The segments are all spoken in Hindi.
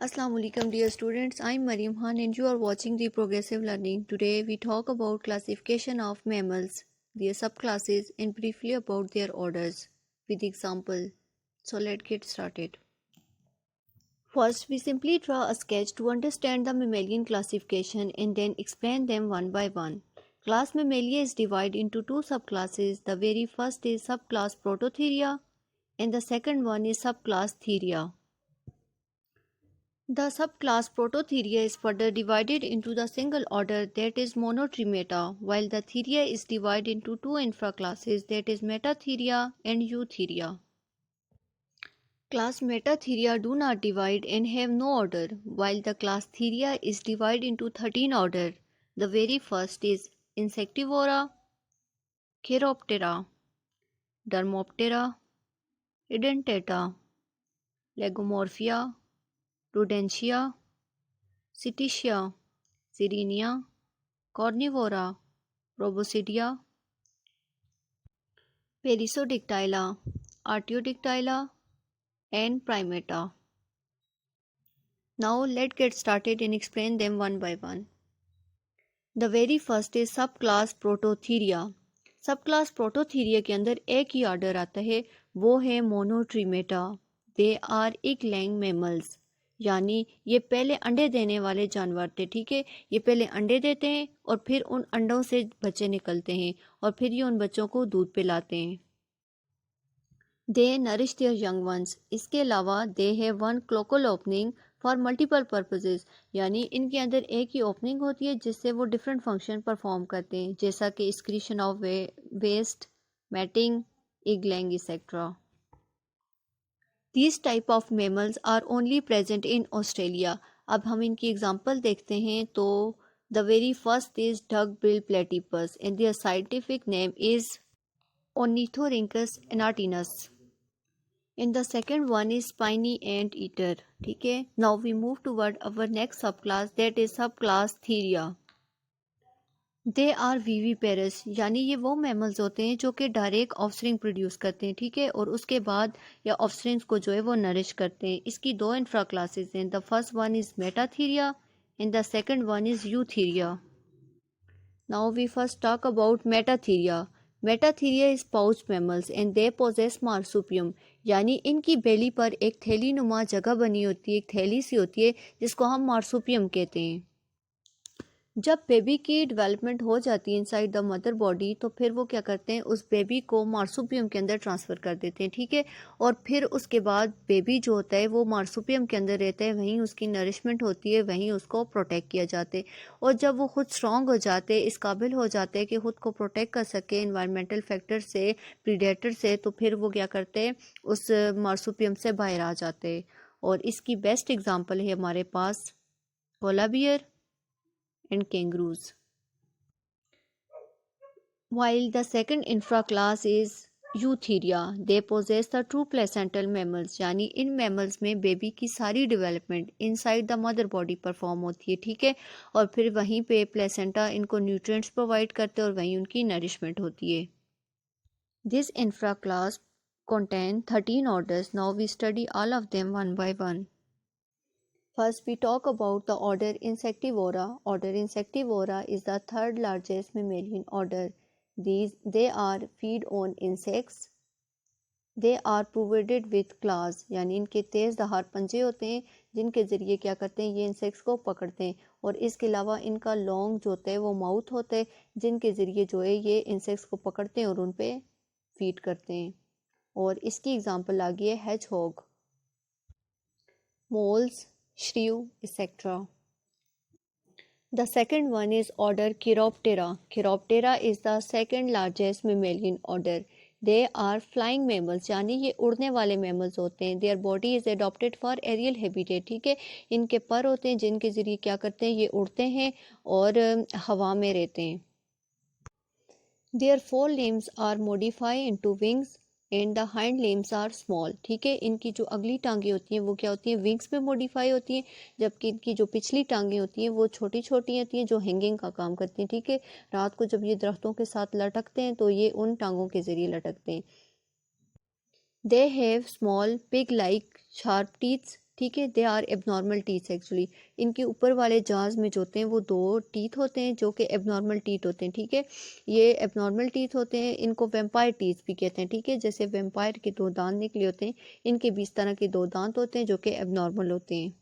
Assalamualaikum dear students, I am Mariam Khan and you are watching the Progressive Learning. Today we talk about classification of mammals, their subclasses and briefly about their orders with example. So let's get started. First we simply draw a sketch to understand the mammalian classification and then explain them one by one. Class Mammalia is divided into two subclasses. The very first is subclass Prototheria and the second one is subclass Theria. The subclass Prototheria is further divided into the single order that is Monotremata, while the Theria is divided into two infraclasses that is Metatheria and Eutheria. Class Metatheria do not divide and have no order, while the class Theria is divided into 13 orders. The very first is Insectivora, Chiroptera, Dermoptera, Edentata, Legomorphia, Rudentia, Cetacea, Sirenia, Carnivora, Proboscidea, Perissodactyla, Artiodactyla, and Primata. Now let's get started and explain them one by one. The very first is subclass Prototheria. Subclass Prototheria के अंदर एक ही ऑर्डर आता है, वो है मोनोट्रीमेटा. दे आर एग-लेइंग मैमल्स, यानी ये पहले अंडे देने वाले जानवर थे. ठीक है, ये पहले अंडे देते हैं और फिर उन अंडों से बच्चे निकलते हैं और फिर ये उन बच्चों को दूध पिलाते हैं. दे नरिश देयर यंग वंस. इसके अलावा they have one cloacal opening for multiple purposes, यानी इनके अंदर एक ही ओपनिंग होती है जिससे वो डिफरेंट फंक्शन परफॉर्म करते हैं, जैसा कि excretion of waste, mating, egg laying etcetera. These type of mammals are only present in Australia. अब हम इनकी एग्जाम्पल देखते हैं तो the very first is duck-billed platypus and their scientific name is Ornithorhynchus anatinus. And the second one is spiny anteater. ठीक है. Now we move toward our next subclass, that is subclass Theria. They are viviparous, यानी ये वो मैमल्स होते हैं जो कि डायरेक्ट ऑफस्प्रिंग प्रोड्यूस करते हैं. ठीक है, और उसके बाद या ऑफस्प्रिंग्स को जो है वो नरिश करते हैं. इसकी दो इंफ्रा क्लासेस हैं. The first one is Metatheria and the second one is Eutheria. Now we first talk about Metatheria. Metatheria is pouch mammals and they possess marsupium, यानी इनकी बेली पर एक थैली नुमा जगह बनी होती है, एक थैली सी होती है जिसको हम मार्सुपियम कहते हैं. जब बेबी की डेवलपमेंट हो जाती है इनसाइड द मदर बॉडी तो फिर वो क्या करते हैं, उस बेबी को मार्सुपियम के अंदर ट्रांसफ़र कर देते हैं. ठीक है, और फिर उसके बाद बेबी जो होता है वो मार्सुपियम के अंदर रहता है, वहीं उसकी नरिशमेंट होती है, वहीं उसको प्रोटेक्ट किया जाता है. और जब वो खुद स्ट्रॉन्ग हो जाते हैं, इस काबिल हो जाते हैं कि खुद को प्रोटेक्ट कर सके इन्वायरमेंटल फैक्टर से, प्रीडेटर से, तो फिर वो क्या करते हैं, उस मार्सुपियम से बाहर आ जाते हैं. और इसकी बेस्ट एग्जाम्पल है हमारे पास पोला beer and kangaroos. While the second infraclass is Eutheria, they possess the true placental mammals, यानी इन mammals में बेबी की सारी development inside the mother body perform होती है. ठीक है, और फिर वहीं पे प्लेसेंटा इनको न्यूट्रिएंट्स प्रोवाइड करते हैं और वहीं उनकी नरिशमेंट होती है. This infraclass contain 13 orders. Now we study all of them one by one. First, we talk about the order Insectivora. Order Insectivora is the third largest mammalian order. They are feed on insects. They are provided with claws, यानी इनके तेज़ दहार पंजे होते हैं जिनके ज़रिए क्या करते हैं, ये इंसेक्ट्स को पकड़ते हैं. और इसके अलावा इनका लॉन्ग जो होता है वो माउथ होता है जिनके ज़रिए जो है ये इंसेक्ट्स को पकड़ते हैं और उन पे फीड करते हैं. और इसकी एग्जांपल आ गई है hedgehog, moles, shrew, etc. The second one is order Chiroptera. Chiroptera is the second largest mammalian order. They are flying mammals, यानी ये उड़ने वाले mammals होते हैं. Their body is adapted for aerial habitat. ठीक है, इनके पर होते हैं जिनके ज़रिए क्या करते हैं, ये उड़ते हैं और हवा में रहते हैं. Their forelimbs are modified into wings and the hind limbs are small. ठीक है, इनकी जो अगली टांगें होती हैं वो क्या होती हैं, विंग्स में मॉडिफाई होती हैं, जबकि इनकी जो पिछली टांगें होती हैं वो छोटी छोटी होती हैं जो हैंगिंग का काम करती हैं. ठीक है, रात को जब ये दरख्तों के साथ लटकते हैं तो ये उन टांगों के ज़रिए लटकते हैं. They have small pig like sharp teeths ठीक है, they are abnormal teeth actually. इनके ऊपर वाले जाज में जो होते हैं वो 2 टीथ होते हैं जो कि एबनॉर्मल टीथ होते हैं। ठीक है, ये एबनॉर्मल टीथ होते हैं, इनको वेम्पायर टीथ भी कहते हैं। ठीक है, जैसे वेम्पायर के 2 दांत निकले होते हैं, इनके भी इस तरह के 2 दांत होते हैं जो कि एबनॉर्मल होते हैं।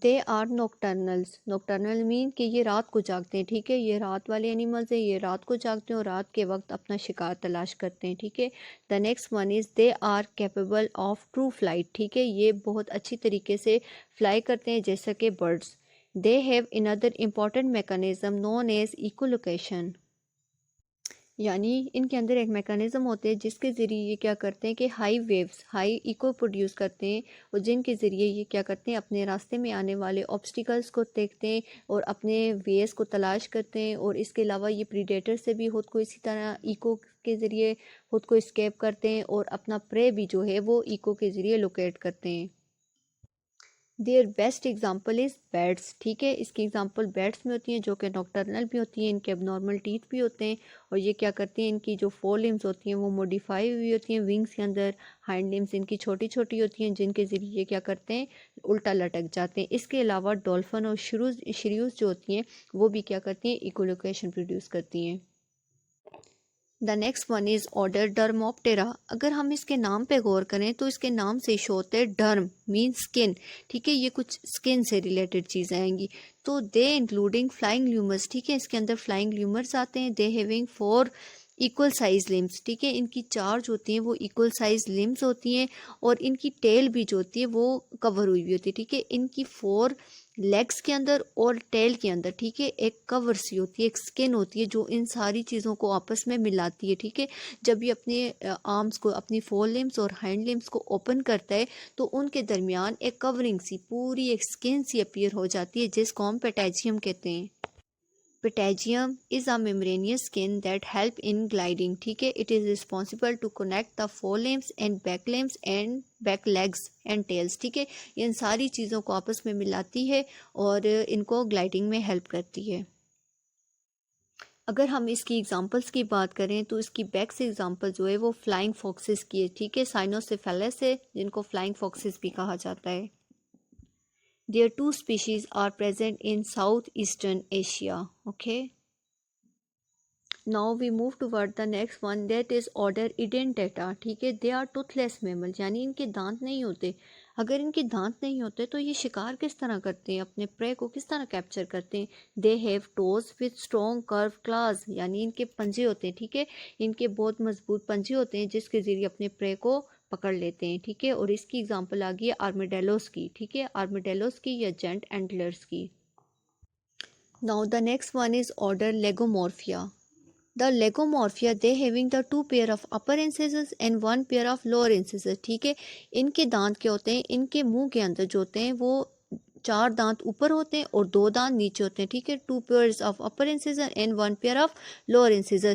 They are nocturnals. Nocturnal mean कि ये रात को जागते हैं। ठीक है, ये रात वाले एनिमल्स हैं, ये रात को जागते हैं और रात के वक्त अपना शिकार तलाश करते हैं। ठीक है, the next one is they are capable of true flight. ठीक है, ये बहुत अच्छी तरीके से फ्लाई करते हैं जैसा कि birds. They have another important mechanism known as echolocation. यानी इनके अंदर एक मैकेनिज़्म होते हैं जिसके ज़रिए ये क्या करते हैं कि high waves, high echo produce करते हैं, और जिनके ज़रिए ये क्या करते हैं अपने रास्ते में आने वाले ऑब्स्टिकल्स को देखते हैं और अपने वेज को तलाश करते हैं। और इसके अलावा ये प्रीडेटर से भी खुद को इसी तरह इको के ज़रिए खुद को स्केप करते हैं और अपना प्रे भी जो है वो इको के ज़रिए लोकेट करते हैं। Their best example is bats. ठीक है, इसकी एग्जाम्पल बैट्स में होती हैं जो कि नॉकटर्नल भी होती हैं, इनके एबनॉर्मल टीथ भी होते हैं, और ये क्या करती हैं इनकी जो 4 लिम्स होती हैं वो मॉडिफाई हुई होती हैं विंग्स के अंदर। हाइंड लिम्स इनकी छोटी छोटी होती हैं जिनके ज़रिए ये क्या करते हैं उल्टा लटक जाते हैं। इसके अलावा डॉल्फिन और श्रियूज जो होती हैं वो भी क्या करती हैं इकोलोकेशन प्रोड्यूस करती हैं। The next one is order Dermoptera. अगर हम इसके नाम पे गौर करें तो इसके नाम से शो होते हैं डर्म मीन स्किन। ठीक है, ये कुछ स्किन से रिलेटेड चीज़ें आएंगी। तो दे इंक्लूडिंग फ्लाइंग ल्यूमर्स। ठीक है, इसके अंदर फ्लाइंग ल्यूमर्स आते हैं। They having 4 equal size limbs. ठीक है, इनकी 4 जो होती हैं वो इक्वल साइज लिम्स होती हैं, और इनकी टेल भी जो होती है वो कवर हुई हुई होती है। ठीक है, इनकी 4 लेग्स के अंदर और टेल के अंदर ठीक है एक कवर सी होती है, एक स्किन होती है जो इन सारी चीज़ों को आपस में मिलाती है। ठीक है, जब ये अपने आर्म्स को, अपनी 4 लिम्स और हाइंड लिम्स को ओपन करता है तो उनके दरमियान एक कवरिंग सी, पूरी एक स्किन सी अपीयर हो जाती है जिसको हम पेटैजियम कहते हैं। Patagium is a membranous skin that help in gliding. ठीक है, it is responsible to connect the forelimbs and back legs and tails. ठीक है, ये इन सारी चीज़ों को आपस में मिलाती है और इनको ग्लाइडिंग में हेल्प करती है। अगर हम इसकी एग्जांपल्स की बात करें तो इसकी बेस्ट एग्जांपल जो है वो फ्लाइंग फॉक्सेस की है। ठीक है, साइनोसेफेलस है जिनको फ्लाइंग फॉक्सेस भी कहा जाता है। Their 2 species are present in Southeastern Asia. Okay. Now we move toward the next one, that is order Edentata. ठीक है, they are toothless mammals, यानी इनके दांत नहीं होते। अगर इनके दांत नहीं होते तो ये शिकार किस तरह करते हैं, अपने प्रे को किस तरह कैप्चर करते हैं। They have toes with strong curve class, यानी इनके पंजे होते हैं। ठीक है, इनके बहुत मजबूत पंजे होते हैं जिसके ज़रिए अपने प्रे को पकड़ लेते हैं। ठीक है, और इसकी एग्जांपल आ गई है आर्मिडेलोस की। ठीक है, आर्मिडेलोस की या जेंट एंटलर्स की। Now the next one is order Lagomorpha. The Legomorphia, they having the 2 pair of upper incisors and 1 pair of lower incisors. ठीक है, इनके दांत क्या होते हैं, इनके मुंह के अंदर जो होते हैं वो 4 दांत ऊपर होते हैं और 2 दांत नीचे होते हैं। ठीक है, 2 pairs of upper incisor and 1 pair of lower incisor.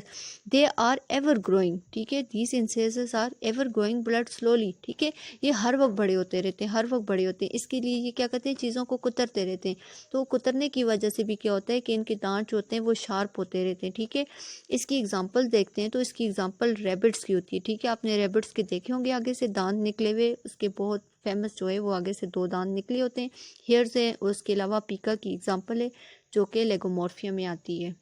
They are ever growing. ठीक है, these incisors are ever growing blood slowly. ठीक है, ये हर वक्त बड़े होते रहते हैं, हर वक्त बड़े होते हैं। इसके लिए ये क्या करते हैं, चीज़ों को कुतरते रहते हैं। तो कुतरने की वजह से भी क्या होता है कि इनके दांत जो होते हैं वो शार्प होते रहते हैं। ठीक है, इसकी एग्जांपल देखते हैं तो इसकी एग्जांपल रैबिट्स की होती है। ठीक है, आपने रैबिट्स के देखे होंगे आगे से दांत निकले हुए, उसके बहुत फेमस जो है वो आगे से 2 दांत निकले होते हैं, हेयर्स है। उसके अलावा पीका की एग्जांपल है जो कि लेगोमॉर्फिया में आती है।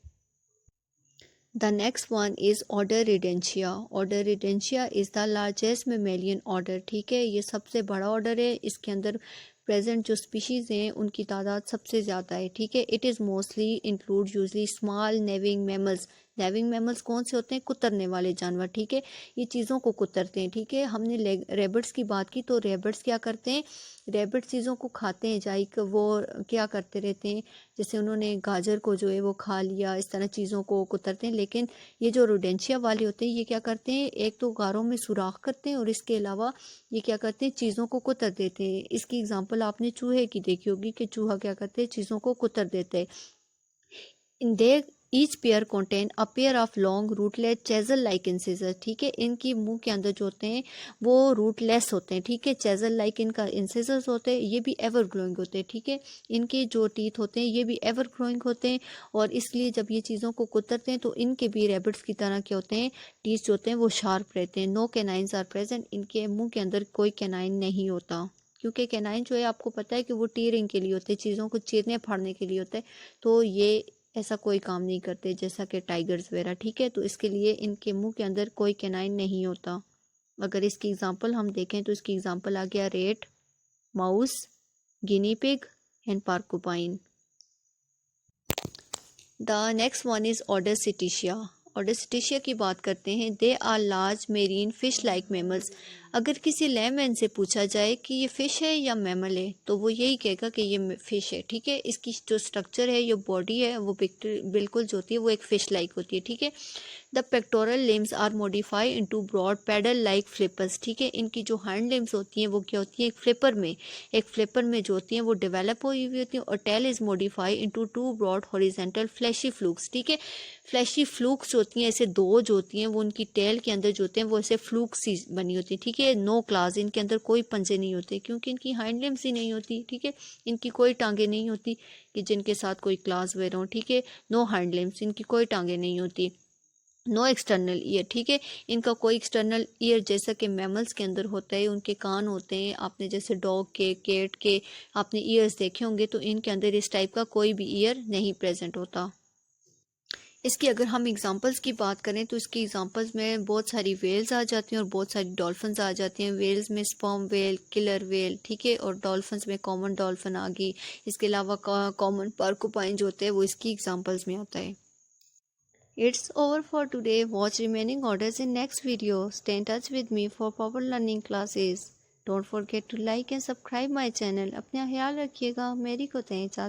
The next one is order Rodentia. Order Rodentia is the largest mammalian order. ठीक है, ये सबसे बड़ा ऑर्डर है, इसके अंदर प्रेजेंट जो स्पीशीज़ हैं उनकी तादाद सबसे ज़्यादा है। ठीक है, it is mostly include usually small gnawing mammals. Gnawing mammals कौन से होते हैं, कुतरने वाले जानवर। ठीक है, ये चीज़ों को कुतरते हैं। ठीक है, हमने रेबिट्स की बात की तो रेबिट्स क्या करते हैं, रेबिट चीज़ों को खाते हैं, जाइक वो क्या करते रहते हैं, जैसे उन्होंने गाजर को जो है वो खा लिया, इस तरह चीज़ों को कुतरते हैं। लेकिन ये जो रोडेंशिया वाले होते हैं ये क्या करते हैं, एक तो गारों में सुराख करते हैं और इसके अलावा ये क्या करते हैं, चीज़ों को कुतर देते हैं। इसकी एग्जांपल आपने चूहे की देखी होगी कि चूहा क्या करते हैं, चीज़ों को कुतर देते हैं। In they each pair contain a pair of long rootless chisel like incisor. ठीक है, इनकी मुंह के अंदर जो होते हैं वो रूटलेस होते हैं। ठीक है, चेजल लाइक इनका इंसिजर्स होते हैं, ये भी एवर ग्रोइंग होते हैं। ठीक है, इनके जो टीथ होते हैं ये भी एवर ग्रोइंग होते हैं, और इसलिए जब ये चीज़ों को कुतरते हैं तो इनके भी रैबिट्स की तरह क्या होते हैं, टीथ जो होते हैं वो शार्प रहते हैं। नो कैनाइन्स आर प्रेजेंट, इनके मुंह के अंदर कोई कैनाइन नहीं होता क्योंकि कैनाइन जो है आपको पता है कि वो टीयरिंग के लिए होते हैं, चीज़ों को चीरने फाड़ने के लिए होता है, तो ये ऐसा कोई काम नहीं करते जैसा कि टाइगर्स वगैरह, ठीक है। तो इसके लिए इनके मुंह के अंदर कोई कैनाइन नहीं होता। अगर इसकी एग्जांपल हम देखें तो इसकी एग्जांपल आ गया rat, mouse, guinea pig and porcupine. The next one is Cetacea. Cetacea की बात करते हैं। They are large marine fish like mammals. अगर किसी लेमैन से पूछा जाए कि ये फ़िश है या मैमल है तो वो यही कहेगा कि ये फ़िश है, ठीक है। इसकी जो स्ट्रक्चर है, जो बॉडी है, वो बिल्कुल जो होती है वो एक फ़िश लाइक होती है, ठीक है। The pectoral limbs are modified into broad paddle like flippers, ठीक है। इनकी जो हैंड लिम्स होती हैं वो क्या होती हैं, एक फ्लिपर में जो होती हैं वो डेवलप हुई हुई होती हैं। और tail is modified into two broad horizontal fleshy flukes, ठीक है। फ्लैशी फ्लूक्स होती हैं, ऐसे दो जो होती हैं वो उनकी टेल के अंदर जो होते हैं वो ऐसे फ्लूक सी बनी होती है, ठीक है। नो क्लास, इनके अंदर कोई पंजे नहीं होते क्योंकि इनकी हैंड लिम्स ही नहीं होती, ठीक है। इनकी कोई टांगे नहीं होती कि जिनके साथ कोई क्लास वगैरह हो, ठीक है। नो हैंड लिम्स, इनकी कोई टांगे नहीं होती। नो एक्सटर्नल ईयर, ठीक है। इनका कोई एक्सटर्नल ईयर जैसा कि मैमल्स के अंदर होता है, उनके कान होते हैं। आपने जैसे डॉग के, कैट के आपने ईयर्स देखे होंगे, तो इनके अंदर इस टाइप का कोई भी ईयर नहीं प्रेजेंट होता। इसकी अगर हम एग्जांपल्स की बात करें तो इसकी एग्जांपल्स में बहुत सारी वेल्स आ जाती हैं और बहुत सारी डॉल्फिन्स आ जाती हैं। वेल्स में स्पर्म वेल, किलर वेल, ठीक है। और डॉल्फिन्स में कॉमन डॉल्फिन आ गई। इसके अलावा कॉमन पर्कुपाइन जो होते हैं वो इसकी एग्जांपल्स में आता है। It's over for today. Watch remaining orders in next video. Stay in touch with me for proper learning classes. Don't forget to like and subscribe my channel. अपना ख्याल रखिएगा। मेरी को दें इजाज़त।